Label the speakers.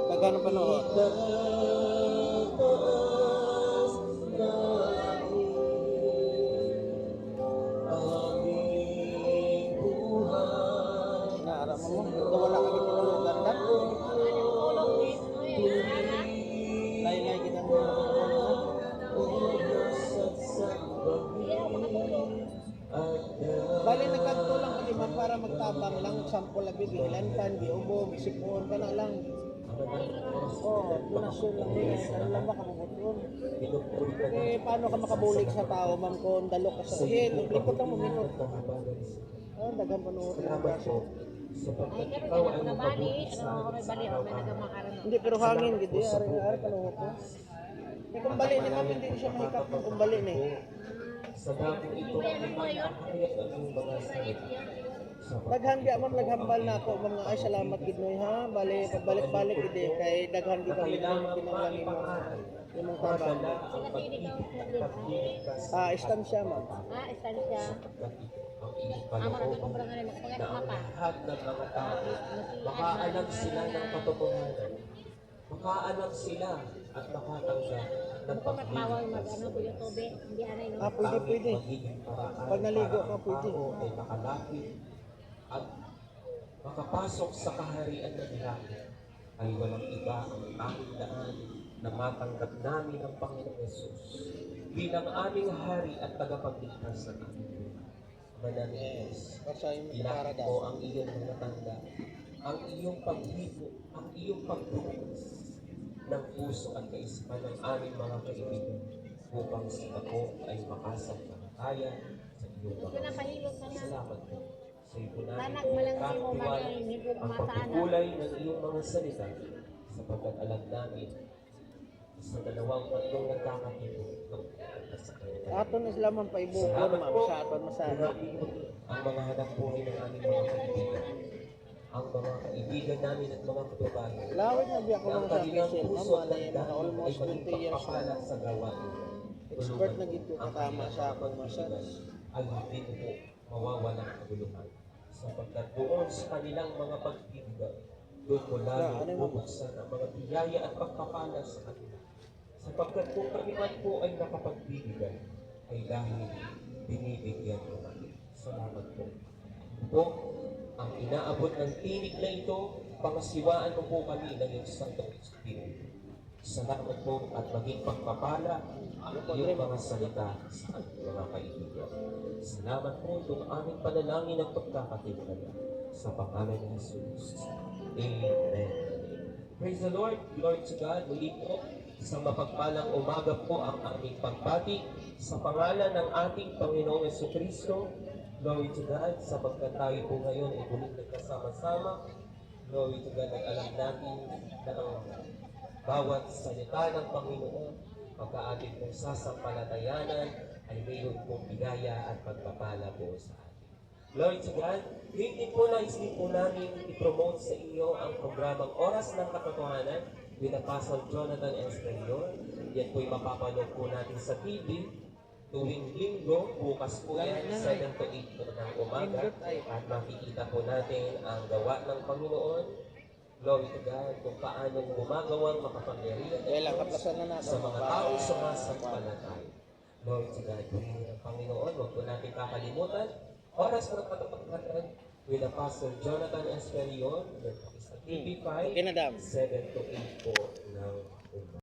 Speaker 1: Magkano panood? Naara mo mo, wala kami tinulugan dan. Lain-lain kita mo. Bali nagkagtulang kami man para magtabang lang sample labi gilan pan giubo gisipon kana lang. Donasyon lang din. Ano lang ba kamubuton? Eh, paano ka makabulig sa tao, ma'am, kung dalo ka sa hill? Lipot lang mo minut. Dagan pa nung braso.
Speaker 2: Ay, karon na nabali, ano may bali o may nagamakaran.
Speaker 1: Hindi, pero hangin, gidi. Ari panuhot ko. Eh, kung bali ni ma'am, hindi siya mahikap kung bali ni.
Speaker 3: Sa dati ito ay makakakayat ang mga salita.
Speaker 1: Daghan biya ma'am, naghambal na ako mga ay salamat gid noy ha. Bali pagbalik-balik gid kay daghan gid kami pinanglan mo. Imong tabang. Istansya ma'am.
Speaker 2: Istansya. Maraming kumpara nga rin, makapagay mapa.
Speaker 3: Lahat ng mga tao, makaalam sila ng katotohanan. Makaalam sila at makatanggap ng
Speaker 2: Bawal mag-ano po yung tubig, hindi anay no.
Speaker 1: Pwede. Pag naligo ka, pwede.
Speaker 3: Ay makalapit at makapasok sa kaharian ng langit ay walang iba ang aming daan na matanggap namin ang Panginoong Yesus bilang aming hari at tagapagligtas ng aming buhay. Mananais, ilapit mo ang iyong mga tanda, ang iyong paghipo, ang iyong pagbukas ng puso at kaisipan ng aming mga kaibigan upang sa ako ay makasampalataya sa iyong mga salamat po. Sa iyo po namin ang pagkukulay ng iyong mga salita sapagkat alam namin sa dalawang tatlong nagkakatito sa kanya.
Speaker 1: Aton na sila man paibugon ma'am sa aton masana.
Speaker 3: Ang mga hanap buhay ng aming mga kaibigan, ang mga kaibigan namin at mga kababayan,
Speaker 1: Lawit na biya ko
Speaker 3: ang
Speaker 1: lang sa
Speaker 3: kanilang
Speaker 1: PCL
Speaker 3: puso
Speaker 1: ma'am,
Speaker 3: at
Speaker 1: mga
Speaker 3: damdamin ay
Speaker 1: almost
Speaker 3: maging
Speaker 1: 20 years
Speaker 3: pagpapala
Speaker 1: na.
Speaker 3: sa gawain.
Speaker 1: Expert na gito katama sa akong masana.
Speaker 3: Ay hindi po mawawalang kaguluhan sapagkat doon sa kanilang mga pagtitigan, doon mo lalo bubuksan ang mga biyaya at pagpapala sa kanila. Sapagkat kung kami man po ay nakapagbibigay, ay dahil binibigyan mo natin. Salamat po. Po, ang inaabot ng tinig na ito, pangasiwaan mo po kami ng iyong Santong Espiritu. Salamat po at maging pagpapala ang iyong mga salita sa ating mga kaibigan. Salamat po itong aming panalangin ng pagkakatingala sa pangalan ni Jesus. Amen. Praise the Lord. Glory to God. Muli po sa mapagpalang umaga po ang aming pagbati sa pangalan ng ating Panginoong Jesucristo. Glory to God. Sapagkat tayo po ngayon ay muling nagkasama-sama. Glory to God. At alam natin na ang bawat salita ng Panginoon, pagka ating pong sasampalatayanan, ay mayroon pong bigaya at pagpapala po sa atin. Glory to God. Hindi po nais din po namin i-promote sa inyo ang programang Oras ng Katotohanan with Apostle Jonathan Esterior. Yan po'y mapapanood po natin sa TV tuwing linggo. Bukas po yan, 7 to 8 po ng umaga. At makikita po natin ang gawa ng Panginoon. Glory to God, kung paano gumagawang makapangyarihan sa mga taong sumasampalataya. Glory to God, ng Panginoon, huwag po natin kakalimutan. Oras ng Katotohanan with Apostle Jonathan Esperion sa TV5, 7 to 8 po ng umaga.